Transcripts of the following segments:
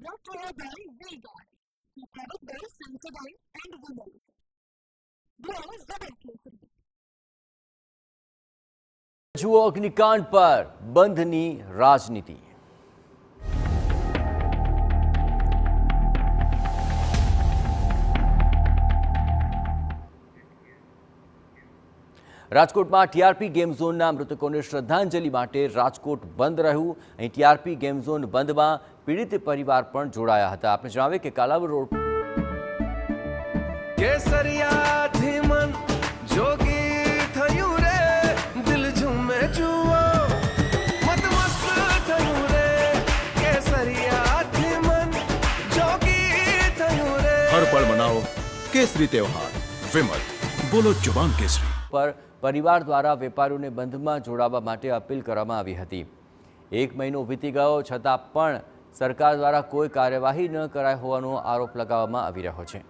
brought to you by V-Guard, the product-based Sensodyne and women. Blow Zebra. જુઓ અગ્નિકાંડ પર બંધની રાજનીતિ। રાજકોટમાં ટીઆરપી ગેમ ઝોનના મૃતકોને શ્રદ્ધાંજલિ માટે રાજકોટ બંધ રહ્યું। અહીં ટીઆરપી ગેમ ઝોન બંધમાં પીડિત પરિવાર પણ જોડાયા હતા। આપણે જણાવીએ કે કાલાવડ રોડ કેસરિયાથી મન જોગી થયું રે, દિલ ઝૂમે જુઓ મતમસ્ત થયું રે, કેસરિયાથી મન જોગી થયું રે। हर पल मनाओ केसरी त्योहार। विमल बोलो जुबान केसरी। पर परिवार द्वारा वेपारीओने बंधमां जोड़ावा माटे अपील करवामां आवी हती। एक महीनो वीती गयो छतां पण सरकार द्वारा कोई कार्यवाही न कराई होવાનો आरोप लगाववामां आवी रह्यो छे।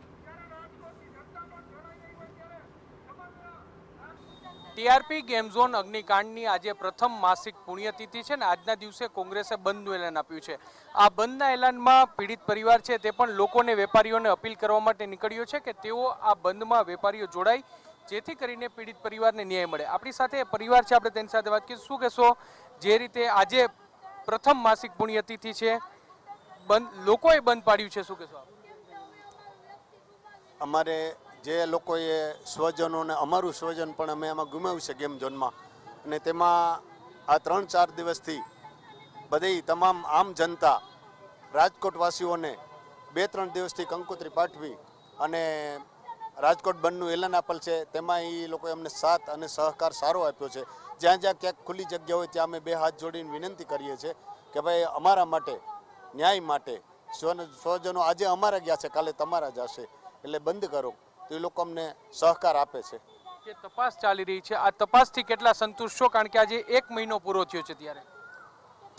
टीआरपी गेम झोन अग्निकांडनी आज प्रथम मासिक पुण्यतिथि है ने आजना दिवसे कोंग्रेसे बंधનું एलान आप्યું છે। आ बंधना एलाનમાં पीड़ित परिवार है ते पण लोकोने वेपारीओने अपील करवा माटे નીકળ્યો છે કે તેઓ આ બંધમાં વેપારીઓ જોડાય જેથી કરીને પીડિત પરિવારને ન્યાય મળે। આપણી સાથે પરિવાર છે, આપણે તેની સાથે વાત કરીશું। શું કહેશો, જે રીતે આજે પ્રથમ માસિક પુણ્યતિથિ છે, લોકોએ બંધ પાડ્યું છે, શું કહેશો? અમારે જે લોકોએ સ્વજનોને અમારું સ્વજન પણ અમે આમાં ગુમાવ્યું છે ગેમ ઝોનમાં, અને તેમાં આ 3-4 દિવસથી બધી તમામ આમ જનતા રાજકોટવાસીઓને 2-3 દિવસથી કંકોત્રી પાઠવી અને રાજકોટ બંધનું એલાન આપેલ છે। તેમાં એ લોકોએ અમને સાથ અને સહકાર સારો આપ્યો છે। જ્યાં જ્યાં ક્યાંક ખુલ્લી જગ્યા હોય ત્યાં અમે 2 હાથ જોડીને વિનંતી કરીએ છીએ કે ભાઈ અમારા માટે ન્યાય માટે સ્વજનો આજે અમારા ગયા છે, કાલે તમારા જશે, એટલે બંધ કરો। તો એ લોકો અમને સહકાર આપે છે। જે તપાસ ચાલી રહી છે, આ તપાસથી કેટલા સંતુષ્ટ છો? કારણ કે આજે 1 મહિનો પૂરો થયો છે ત્યારે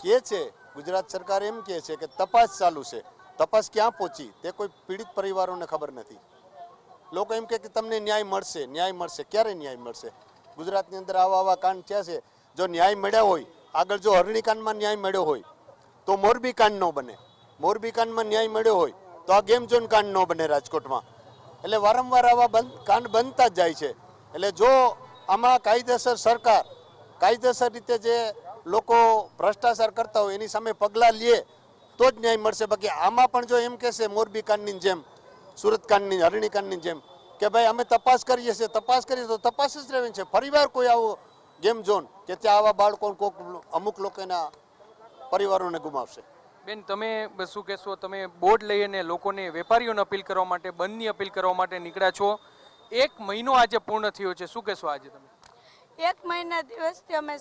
કહે છે ગુજરાત સરકાર એમ કહે છે કે તપાસ ચાલુ છે। તપાસ ક્યાં પહોંચી તે કોઈ પીડિત પરિવારોને ખબર નથી। લોકો એમ કે તમને ન્યાય મળશે, ન્યાય મળશે, ક્યારે ન્યાય મળશે? ગુજરાતની અંદર આવા કાંડ થયા છે। જો ન્યાય મળ્યા હોય, આગળ જો હરણી કાંડમાં ન્યાય મળ્યો હોય તો મોરબી કાંડ ન બને, મોરબી કાંડમાં ન્યાય મળ્યો હોય તો આ ગેમ ઝોન કાંડ ન બને રાજકોટમાં। એટલે વારંવાર આવા કાંડ બનતા જ જાય છે। એટલે જો આમાં કાયદેસર સરકાર કાયદેસર રીતે જે લોકો ભ્રષ્ટાચાર કરતા હોય એની સામે પગલાં લે તો જ ન્યાય મળશે। બાકી આમાં પણ જો એમ કહેશે મોરબી કાંડની જેમ, સુરત કાંડની, હરણી કાંડની જેમ કે ભાઈ અમે તપાસ કરીએ છીએ, તપાસ કરીએ તો તપાસ જ રહેવાની છે। ફરીવાર કોઈ આવો ગેમ ઝોન કે ત્યાં આવા બાળકો અમુક લોકોના પરિવારોને ગુમાવશે। બેન, તમે શું કહેશો? તમે બોર્ડ લઈને લોકોને, વેપારીઓને અપીલ કરવા માટે, બંધની અપીલ કરવા માટે નીકળ્યા છો। 1 મહિનો આજે પૂર્ણ થયો છે, શું કહેશો આજે તમે? 1 મહિના દિવસથી અમે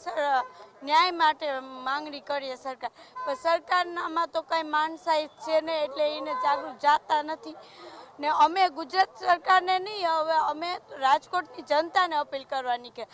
ન્યાય માટે માંગણી કરીએ સરકાર, પણ સરકારનામાં તો કંઈ માણસાઈ છે ને, એટલે એને જાગૃત જાતા નથી ને। અમે ગુજરાત સરકારને નહીં, હવે અમે રાજકોટની જનતાને અપીલ કરવાની કે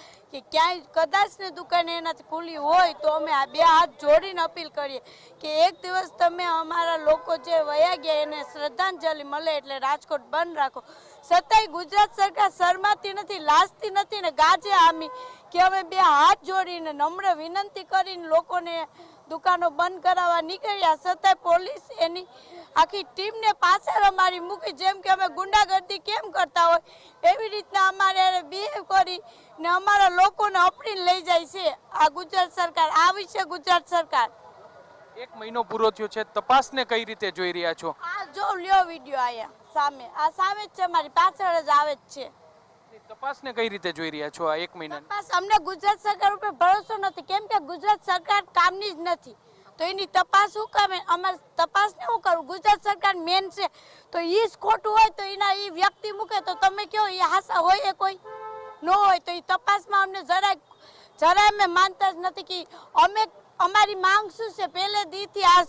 ક્યાંય કદાચની દુકાને એનાથી ખુલ્લી હોય તો અમે આ 2 હાથ જોડીને અપીલ કરીએ કે એક દિવસ તમે અમારા લોકો જે વયા ગયા એને શ્રદ્ધાંજલિ મળે એટલે રાજકોટ બંધ રાખો। છતાંય ગુજરાત સરકાર શરમાતી નથી, લાજતી નથી ને ગાજે આમી કે અમે 2 હાથ જોડીને નમ્ર વિનંતી કરીને લોકોને દુકાનો બંધ કરાવવા નીકળ્યા, છતાંય પોલીસ એની આખી ટીમને પાછળ અમારી મૂકી, જેમ કે અમે ગુંડાગર્દી કેમ કરતા હોય એવી રીતના અમારે બિહેવ કરી ને અમારા લોકોને અપડીને લઈ જાય છે આ ગુજરાત સરકાર। આ વિશે ગુજરાત સરકાર 1 મહિનો પૂરો થયો છે, તપાસને કઈ રીતે જોઈ રહ્યા છો? આ જો લ્યો વિડીયો આયા સામે, આ સામે જ છે, મારી પાછળ જ આવે જ છે। તપાસને કઈ રીતે જોઈ રહ્યા છો આ 1 મહિના? તપાસ અમને ગુજરાત સરકાર ઉપર ભરોસો નથી, કેમ કે ગુજરાત સરકાર કામની જ નથી, તો એની તપાસ શું કામે? અમારે તપાસને શું કરવું? ગુજરાત સરકાર મેન છે, તો એ જ ખોટું હોય તો એના એ વ્યક્તિ મૂકે તો તમે કહો એ હાસા હોય કોઈ ન હોય તો એ તપાસમાં અમને જરાય અમે માનતા જ નથી કે અમે અમારી માંગ શું છે? પહેલે દીથી આ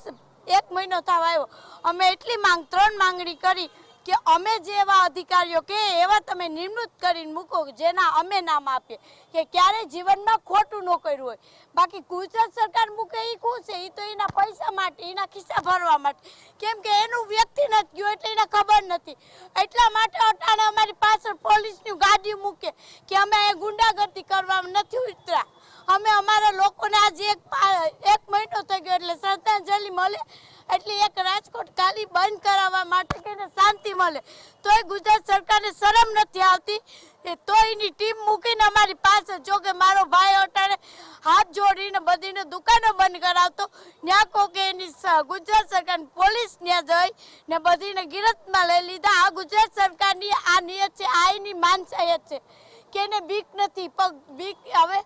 1 મહિનો થવા આવ્યો અમે એટલી માંગ 3 માંગણી કરી કે અમે જે એવા અધિકારીઓ કે એવા તમે નિમણૂક કરીને મૂકો જેના અમે નામ આપીએ કે ક્યારેય જીવનમાં ખોટું ન કર્યું હોય। બાકી ગુજરાત સરકાર મૂકે એ શું છે? એ તો એના પૈસા માટે, એના ખિસ્સા ભરવા માટે, કેમ કે એનું વ્યક્તિ નથી ગયું એટલે એને ખબર નથી, એટલા માટે અટાણે અમારી પાછળ પોલીસની ગાડી મૂકે કે અમે ગુંડાગર્દી કરવા નથી ઉતર્યા। અમે અમારા લોકોને આજે 1 મહિનો થઈ ગયો એટલે શ્રદ્ધાંજલિ મળે એટલે એક રાજકોટ ખાલી બંધ કરાવવા માટે કે એને શાંતિ મળે તોય ગુજરાત સરકારને શરમ નથી આવતી તો એની ટીમ મૂકીને અમારી પાસે જો કે મારો ભાઈ અટાણે હાથ જોડીને બધીને દુકાનો બંધ કરાવતો ત્યાં કોકે એની ગુજરાત સરકારની પોલીસ ત્યાં જઈ ને બધીને ગિરફ્તમાં લઈ લીધા આ ગુજરાત સરકારની આ નિયત છે આ એની માનસાયત છે કે એને બીક નથી પણ બીક હવે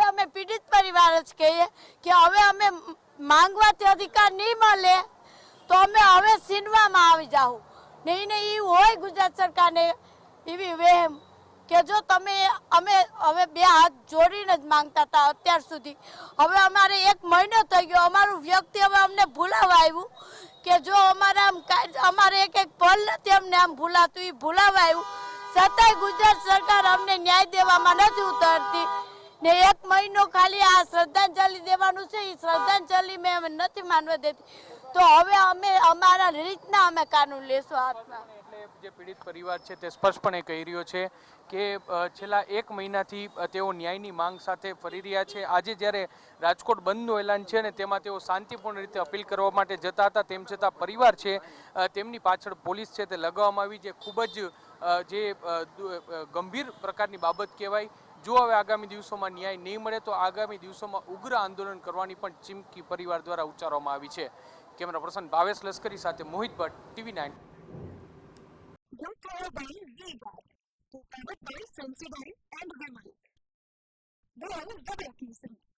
અમે પીડિત પરિવાર જ કહીએ કે હવે અમે માંગવાથી અધિકાર નહીં મળે તો અમે હવે સીનવામાં આવી જાઉં ને એને એ હોય ગુજરાત સરકારને એવી વહેમ કે જો તમે અમે હવે બે હાથ જોડીને જ માંગતા હતા અત્યાર સુધી હવે અમારે 1 મહિનો થઈ ગયો અમારું વ્યક્તિ હવે અમને ભૂલાવા આવ્યું કે જો અમારે એક પલ નથી અમને આમ ભૂલાતું એ ભૂલાવા આવ્યું છતાંય ગુજરાત સરકાર અમને ન્યાય દેવામાં નથી ઉતરતી ને 1 મહિનો ખાલી આ શ્રદ્ધાંજલિ દેવાનું છે એ શ્રદ્ધાંજલિ મેં અમે નથી માનવા દેતી તો હવે અમે અમારા રીતના અમે કાનૂન લેશું હાથમાં એટલે જે પીડિત પરિવાર છે તે સ્પષ્ટપણે કહી રહ્યો છે કે છેલ્લા 1 મહિનાથી તેઓ ન્યાયની માંગ સાથે ફરી રહ્યા છે આજે જ્યારે રાજકોટ બંધનું એલાન છે ને તેમાં તેઓ શાંતિપૂર્ણ રીતે અપીલ કરવા માટે જતા હતા તેમ છતાં પરિવાર છે તેમની પાછળ પોલીસ છે તે લગાવવામાં આવી જે ખૂબ જ ગંભીર પ્રકારની બાબત કહેવાય જો હવે આગામી દિવસોમાં ન્યાય નહીં મળે તો આગામી દિવસોમાં ઉગ્ર આંદોલન કરવાની પણ ચીમકી પરિવાર દ્વારા ઉચ્ચારવામાં આવી છે કેમેરા પર્સન ભાવેશ લશ્કરી સાથે મોહિત Bhatt TV9 Brought to you by V-Guard, powered by Sensodyne and Vimal. They are the Keysri.